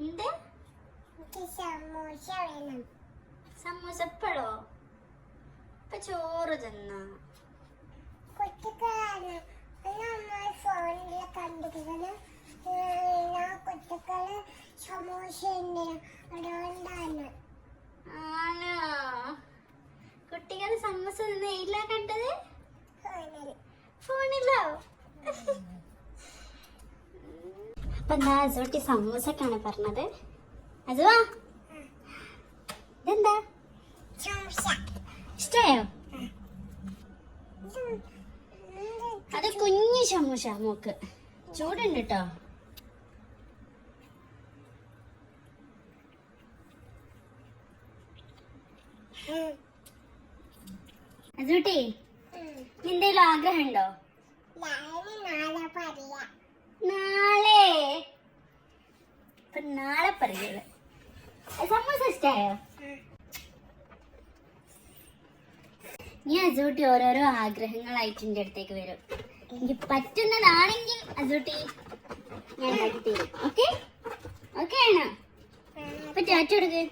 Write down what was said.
എന്ത്? സമൂസ എപ്പോഴോ? ഇപ്പൊ ചോറ് തിന്ന കുട്ടികളാണ് ഫോണിൽ കണ്ടിരിക്കുന്നത്. കുട്ടികള് സമൂസ അതുകൊണ്ടാണ്. ആണോ? കുട്ടികൾ സമൂസ തിന്നില്ല കണ്ടത്? ഫോണിലോ? അപ്പൊ എന്താ അസൂട്ടി സമൂസക്കാണ് പറഞ്ഞത്? അസുവാ ഇതെന്താ ഇഷ്ടായോ? അത് കുഞ്ഞു സമൂസ മോക്ക് ചൂടുണ്ട് കേട്ടോ. അസൂട്ടി എന്തേലും ആഗ്രഹം ഉണ്ടോ? നാളെ നാളെ പറയുള്ളൂ. സമൂസ ഇഷ്ടായോ? നീ അസൂട്ടി ഓരോരോ ആഗ്രഹങ്ങളായിട്ട് എൻ്റെ അടുത്തേക്ക് വരും. എനിക്ക് പറ്റുന്നതാണെങ്കിൽ അസൂട്ടി ഞാൻ ഉണ്ടാക്കി തരും. ഓക്കെ ഓക്കെ ആണോ? അപ്പൊ ടാറ്റ കൊടുക്ക്.